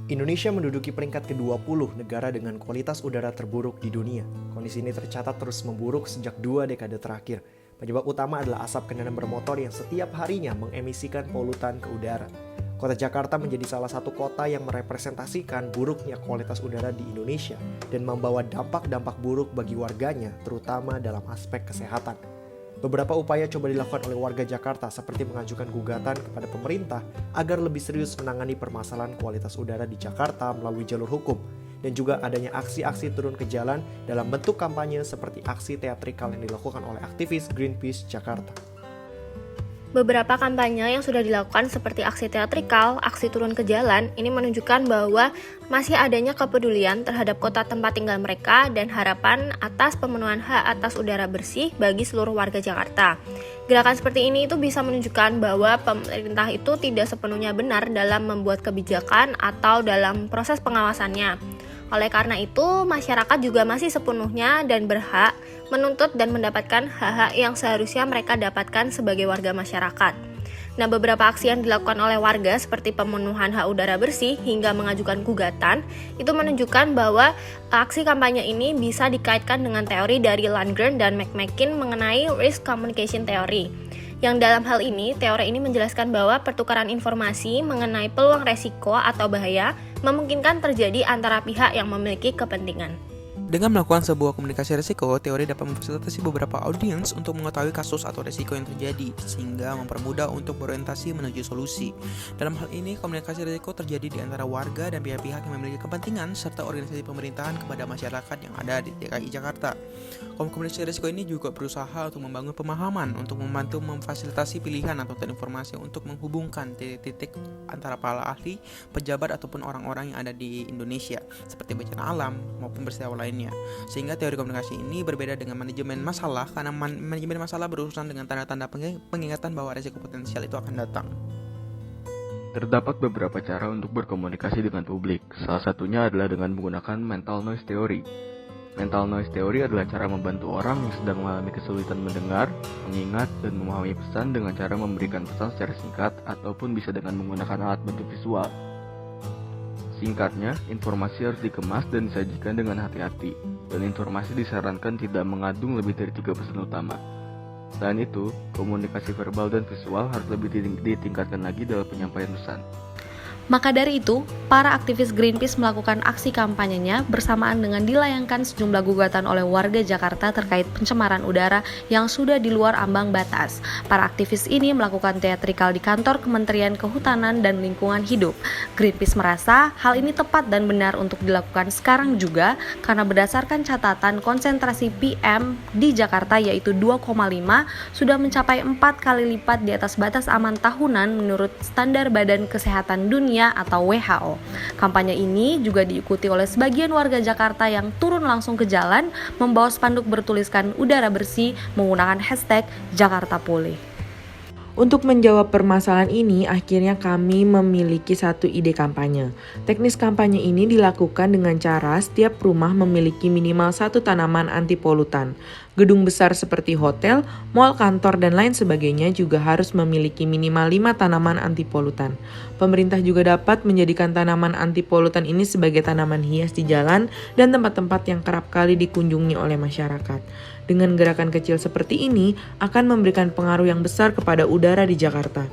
Indonesia menduduki peringkat ke-20 negara dengan kualitas udara terburuk di dunia. Kondisi ini tercatat terus memburuk sejak 2 dekade terakhir. Penyebab utama adalah asap kendaraan bermotor yang setiap harinya mengemisikan polutan ke udara. Kota Jakarta menjadi salah satu kota yang merepresentasikan buruknya kualitas udara di Indonesia dan membawa dampak-dampak buruk bagi warganya, terutama dalam aspek kesehatan. Beberapa upaya coba dilakukan oleh warga Jakarta seperti mengajukan gugatan kepada pemerintah agar lebih serius menangani permasalahan kualitas udara di Jakarta melalui jalur hukum, dan juga adanya aksi-aksi turun ke jalan dalam bentuk kampanye seperti aksi teatrikal yang dilakukan oleh aktivis Greenpeace Jakarta. Beberapa kampanye yang sudah dilakukan seperti aksi teatrikal, aksi turun ke jalan, ini menunjukkan bahwa masih adanya kepedulian terhadap kota tempat tinggal mereka dan harapan atas pemenuhan hak atas udara bersih bagi seluruh warga Jakarta. Gerakan seperti ini itu bisa menunjukkan bahwa pemerintah itu tidak sepenuhnya benar dalam membuat kebijakan atau dalam proses pengawasannya. Oleh karena itu, masyarakat juga masih sepenuhnya dan berhak menuntut dan mendapatkan hak-hak yang seharusnya mereka dapatkan sebagai warga masyarakat. Nah, beberapa aksi yang dilakukan oleh warga seperti pemenuhan hak udara bersih hingga mengajukan gugatan, itu menunjukkan bahwa aksi kampanye ini bisa dikaitkan dengan teori dari Landgren dan McMakin mengenai Risk Communication Theory. Yang dalam hal ini, teori ini menjelaskan bahwa pertukaran informasi mengenai peluang resiko atau bahaya memungkinkan terjadi antara pihak yang memiliki kepentingan. Dengan melakukan sebuah komunikasi risiko, teori dapat memfasilitasi beberapa audiens untuk mengetahui kasus atau risiko yang terjadi, sehingga mempermudah untuk berorientasi menuju solusi. Dalam hal ini, komunikasi risiko terjadi di antara warga dan pihak-pihak yang memiliki kepentingan, serta organisasi pemerintahan kepada masyarakat yang ada di DKI Jakarta. Komunikasi risiko ini juga berusaha untuk membangun pemahaman, untuk membantu memfasilitasi pilihan atau informasi untuk menghubungkan titik-titik antara para ahli, pejabat, ataupun orang-orang yang ada di Indonesia, seperti bencana alam maupun peristiwa lainnya. Sehingga teori komunikasi ini berbeda dengan manajemen masalah, karena manajemen masalah berurusan dengan tanda-tanda pengingatan bahwa risiko potensial itu akan datang. Terdapat beberapa cara untuk berkomunikasi dengan publik. Salah satunya adalah dengan menggunakan mental noise theory. Mental noise theory adalah cara membantu orang yang sedang mengalami kesulitan mendengar, mengingat, dan memahami pesan dengan cara memberikan pesan secara singkat ataupun bisa dengan menggunakan alat bentuk visual. Singkatnya, informasi harus dikemas dan disajikan dengan hati-hati, dan informasi disarankan tidak mengandung lebih dari 3 pesan utama. Selain itu, komunikasi verbal dan visual harus lebih ditingkatkan lagi dalam penyampaian pesan. Maka dari itu, para aktivis Greenpeace melakukan aksi kampanyenya bersamaan dengan dilayangkan sejumlah gugatan oleh warga Jakarta terkait pencemaran udara yang sudah di luar ambang batas. Para aktivis ini melakukan teatrikal di kantor Kementerian Kehutanan dan Lingkungan Hidup. Greenpeace merasa hal ini tepat dan benar untuk dilakukan sekarang juga karena berdasarkan catatan konsentrasi PM di Jakarta yaitu 2,5 sudah mencapai 4 kali lipat di atas batas aman tahunan menurut standar Badan Kesehatan Dunia atau WHO. Kampanye ini juga diikuti oleh sebagian warga Jakarta yang turun langsung ke jalan membawa spanduk bertuliskan udara bersih menggunakan hashtag Jakarta Pulih. Untuk menjawab permasalahan ini, akhirnya kami memiliki satu ide kampanye. Teknis kampanye ini dilakukan dengan cara setiap rumah memiliki minimal 1 tanaman anti polutan. Gedung besar seperti hotel, mal, kantor, dan lain sebagainya juga harus memiliki minimal 5 tanaman anti polutan. Pemerintah juga dapat menjadikan tanaman anti polutan ini sebagai tanaman hias di jalan dan tempat-tempat yang kerap kali dikunjungi oleh masyarakat. Dengan gerakan kecil seperti ini akan memberikan pengaruh yang besar kepada udara di Jakarta.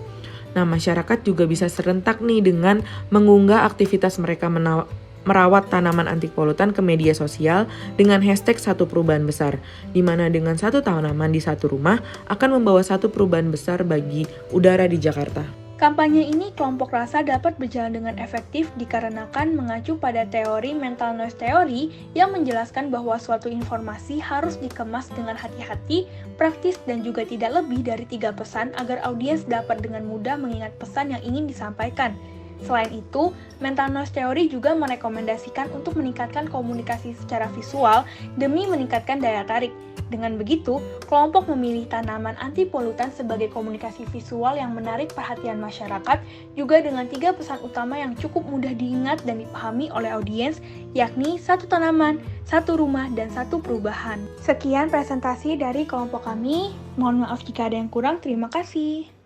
Nah, masyarakat juga bisa serentak nih dengan mengunggah aktivitas mereka merawat tanaman anti polutan ke media sosial dengan hashtag satu perubahan besar, di mana dengan 1 tanaman di 1 rumah akan membawa 1 perubahan besar bagi udara di Jakarta. Kampanye ini kelompok rasa dapat berjalan dengan efektif dikarenakan mengacu pada teori mental noise theory yang menjelaskan bahwa suatu informasi harus dikemas dengan hati-hati, praktis, dan juga tidak lebih dari 3 pesan agar audiens dapat dengan mudah mengingat pesan yang ingin disampaikan. Selain itu, mental noise theory juga merekomendasikan untuk meningkatkan komunikasi secara visual demi meningkatkan daya tarik. Dengan begitu, kelompok memilih tanaman anti polutan sebagai komunikasi visual yang menarik perhatian masyarakat, juga dengan 3 pesan utama yang cukup mudah diingat dan dipahami oleh audiens, yakni 1 tanaman, 1 rumah, dan 1 perubahan. Sekian presentasi dari kelompok kami. Mohon maaf jika ada yang kurang. Terima kasih.